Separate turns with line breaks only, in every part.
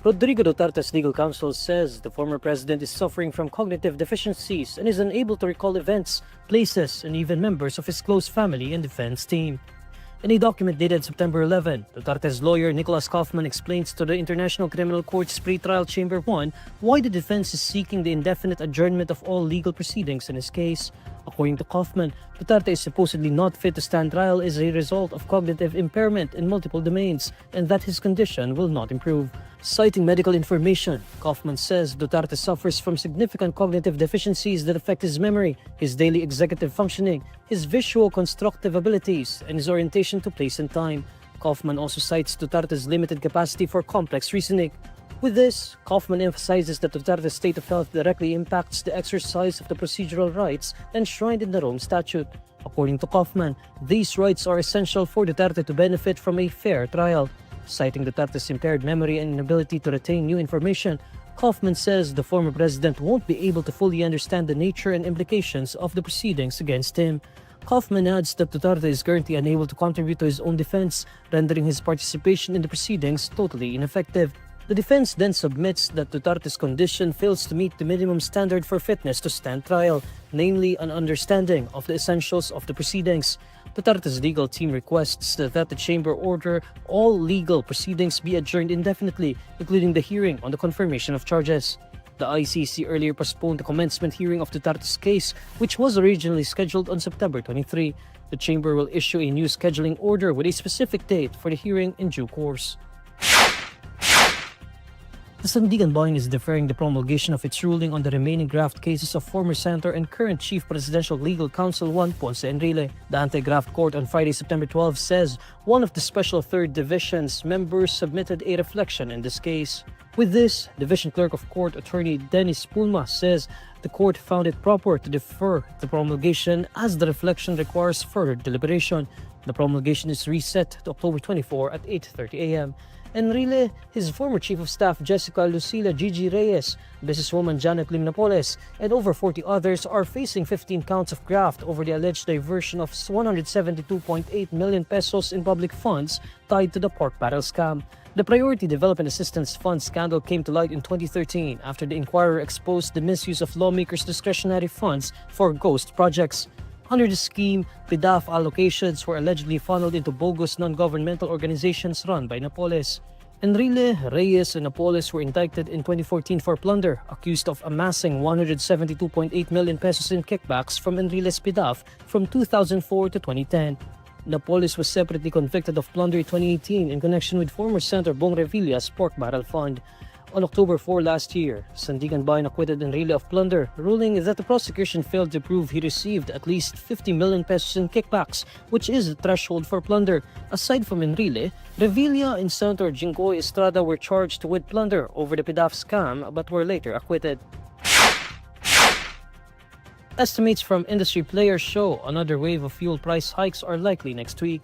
Rodrigo Duterte's legal counsel says the former president is suffering from cognitive deficiencies and is unable to recall events, places, and even members of his close family and defense team. In a document dated September 11, Duterte's lawyer Nicholas Kaufman explains to the International Criminal Court's Pretrial Chamber 1 why the defense is seeking the indefinite adjournment of all legal proceedings in his case. According to Kaufman, Duterte is supposedly not fit to stand trial as a result of cognitive impairment in multiple domains and that his condition will not improve. Citing medical information, Kaufman says Duterte suffers from significant cognitive deficiencies that affect his memory, his daily executive functioning, his visual constructive abilities, and his orientation to place and time. Kaufman also cites Duterte's limited capacity for complex reasoning. With this, Kaufman emphasizes that Duterte's state of health directly impacts the exercise of the procedural rights enshrined in the Rome Statute. According to Kaufman, these rights are essential for Duterte to benefit from a fair trial. Citing Duterte's impaired memory and inability to retain new information, Kaufman says the former president won't be able to fully understand the nature and implications of the proceedings against him. Kaufman adds that Duterte is currently unable to contribute to his own defense, rendering his participation in the proceedings totally ineffective. The defense then submits that Duterte's condition fails to meet the minimum standard for fitness to stand trial, namely an understanding of the essentials of the proceedings. Duterte's legal team requests that the chamber order all legal proceedings be adjourned indefinitely, including the hearing on the confirmation of charges. The ICC earlier postponed the commencement hearing of Duterte's case, which was originally scheduled on September 23. The chamber will issue a new scheduling order with a specific date for the hearing in due course. The Sandiganbayan is deferring the promulgation of its ruling on the remaining graft cases of former senator and current chief presidential legal counsel Juan Ponce Enrile. The anti-graft court on Friday, September 12 says one of the special third division's members submitted a reflection in this case. With this, Division Clerk of Court Attorney Dennis Pulma says the court found it proper to defer the promulgation as the reflection requires further deliberation. The promulgation is reset to October 24 at 8:30 a.m. Enrile, his former chief of staff Jessica Lucila Gigi Reyes, businesswoman Janet Lim Napoles, and over 40 others are facing 15 counts of graft over the alleged diversion of 172.8 million pesos in public funds tied to the pork barrel scam. The Priority Development Assistance Fund scandal came to light in 2013 after the Inquirer exposed the misuse of lawmakers' discretionary funds for ghost projects. Under the scheme, PDAF allocations were allegedly funneled into bogus non-governmental organizations run by Napoles. Enrile, Reyes, and Napoles were indicted in 2014 for plunder, accused of amassing 172.8 million pesos in kickbacks from Enrile's PDAF from 2004 to 2010. Napoles was separately convicted of plunder in 2018 in connection with former Senator Bong Revilla's pork barrel fund. On October 4 last year, Sandiganbayan acquitted Enrile of plunder, ruling that the prosecution failed to prove he received at least 50 million pesos in kickbacks, which is the threshold for plunder. Aside from Enrile, Revilla and Senator Jinggoy Estrada were charged with plunder over the PDAF scam but were later acquitted. Estimates from industry players show another wave of fuel price hikes are likely next week.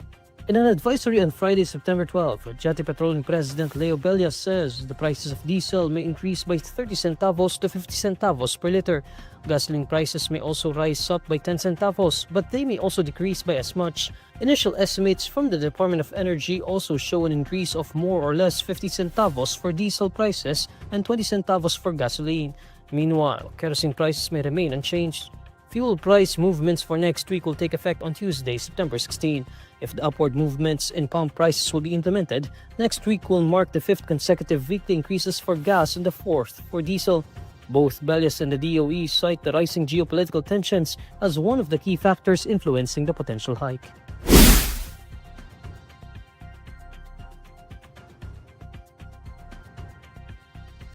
In an advisory on Friday, September 12, Jati Petroleum President Leo Bellas says the prices of diesel may increase by 30 centavos to 50 centavos per liter. Gasoline prices may also rise up by 10 centavos, but they may also decrease by as much. Initial estimates from the Department of Energy also show an increase of more or less 50 centavos for diesel prices and 20 centavos for gasoline. Meanwhile, kerosene prices may remain unchanged. Fuel price movements for next week will take effect on Tuesday, September 16. If the upward movements in pump prices will be implemented, next week will mark the 5th consecutive weekly increases for gas and the 4th for diesel. Both Bellas and the DOE cite the rising geopolitical tensions as one of the key factors influencing the potential hike.